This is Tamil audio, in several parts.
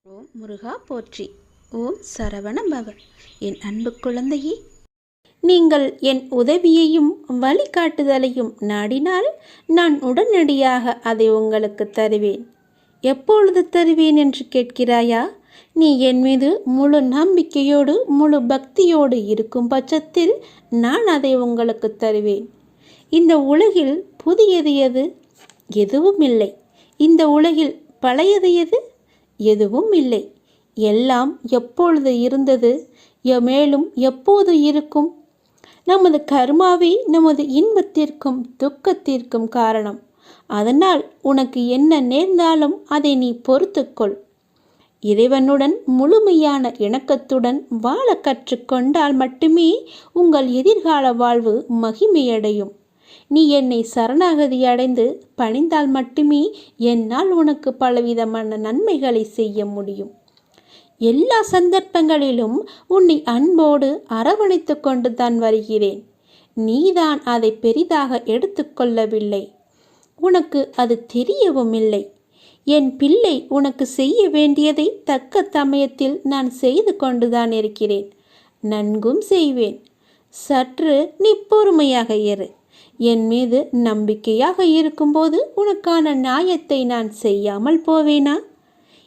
ஓம் முருகா போற்றி. ஓம் சரவண பவ. என் அன்பு குழந்தையே, நீங்கள் என் உதவியையும் வழிகாட்டுதலையும் நாடினால் நான் உடனடியாக அதை உங்களுக்கு தருவேன். எப்பொழுது தருவேன் என்று கேட்கிறாயா? நீ என் மீது முழு நம்பிக்கையோடு முழு பக்தியோடு இருக்கும் பட்சத்தில் நான் அதை உங்களுக்கு தருவேன். இந்த உலகில் புதியது எது? எதுவும் இல்லை. இந்த உலகில் பழையது எது? எதுவும் இல்லை. எல்லாம் எப்பொழுது இருந்தது, மேலும் எப்போது இருக்கும். நமது கர்மாவே நமது இன்பத்திற்கும் துக்கத்திற்கும் காரணம். அதனால் உனக்கு என்ன நேர்ந்தாலும் அதை நீ பொறுத்துக்கொள். இறைவனுடன் முழுமையான இணக்கத்துடன் வாழ கற்றுக்கொண்டால் மட்டுமே உங்கள் எதிர்கால வாழ்வு மகிமையடையும். நீ என்னை சரணாகதி அடைந்து பணிந்தால் மட்டுமே என்னால் உனக்கு பலவிதமான நன்மைகளை செய்ய முடியும். எல்லா சந்தர்ப்பங்களிலும் உன்னை அன்போடு அரவணைத்து கொண்டு தான் வருகிறேன். நீதான் அதை பெரிதாக எடுத்துக்கொள்ளவில்லை. உனக்கு அது தெரியவும் இல்லை. என் பிள்ளை, உனக்கு செய்ய வேண்டியதை தக்க சமயத்தில் நான் செய்து கொண்டுதான் இருக்கிறேன். நன்கும் செய்வேன். சற்று நீ பொறுமையாக இரு. என் மீது நம்பிக்கையாக இருக்கும்போது உனக்கான நியாயத்தை நான் செய்யாமல் போவேனா?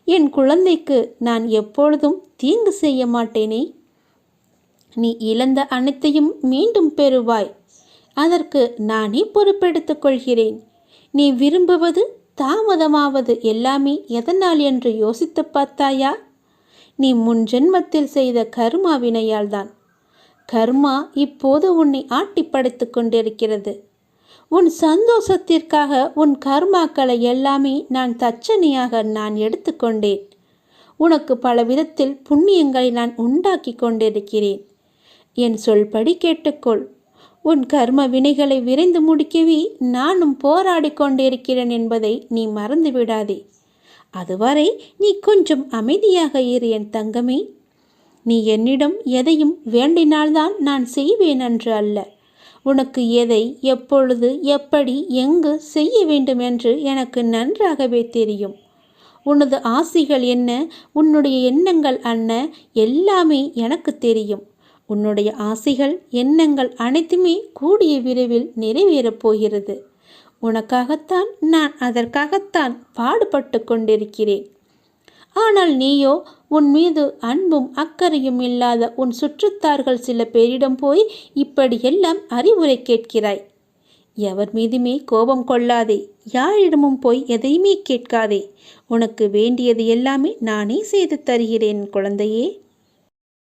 என் குழந்தைக்கு நான் எப்பொழுதும் தீங்கு செய்ய மாட்டேனே. நீ இழந்த அனைத்தையும் மீண்டும் பெறுவாய். அதற்கு நானே பொறுப்பெடுத்துக் கொள்கிறேன். நீ விரும்புவது தாமதமாவது எல்லாமே எதனால் என்று யோசித்து பார்த்தாயா? நீ முன் ஜென்மத்தில் செய்த கர்மா வினையால் தான். கர்மா இப்போது உன்னை ஆட்டி படைத்து கொண்டிருக்கிறது. உன் சந்தோஷத்திற்காக உன் கர்மாக்களை எல்லாமே நான் தட்சணையாக எடுத்துக்கொண்டேன். உனக்கு பல விதத்தில் புண்ணியங்களை நான் உண்டாக்கி கொண்டிருக்கிறேன். என் சொல்படி கேட்டுக்கொள். உன் கர்ம வினைகளை விரைந்து முடிக்கவே நானும் போராடி கொண்டிருக்கிறேன் என்பதை நீ மறந்து விடாதே. அதுவரை நீ கொஞ்சம் அமைதியாக இரு என் தங்கமே. நீ என்னிடம் எதையும் வேண்டினால்தான் நான் செய்வேன் என்று அல்ல. உனக்கு எதை, எப்பொழுது, எப்படி, எங்கு செய்ய வேண்டும் என்று எனக்கு நன்றாகவே தெரியும். உனது ஆசைகள் என்ன, உன்னுடைய எண்ணங்கள் என்ன, எல்லாமே எனக்கு தெரியும். உன்னுடைய ஆசைகள், எண்ணங்கள் அனைத்துமே கூடிய விரைவில் நிறைவேறப் போகிறது. உனக்காகத்தான் நான் அதற்காகத்தான் பாடுபட்டு கொண்டிருக்கிறேன். ஆனால் நீயோ உன் மீது அன்பும் அக்கறையும் இல்லாத உன் சுற்றத்தார்கள் சில பேரிடம் போய் இப்படியெல்லாம் அறிவுரை கேட்கிறாய். எவர் மீதுமே கோபம் கொள்ளாதே. யாரிடமும் போய் எதையுமே கேட்காதே. உனக்கு வேண்டியது எல்லாமே நானே செய்து தருகிறேன் குழந்தையே.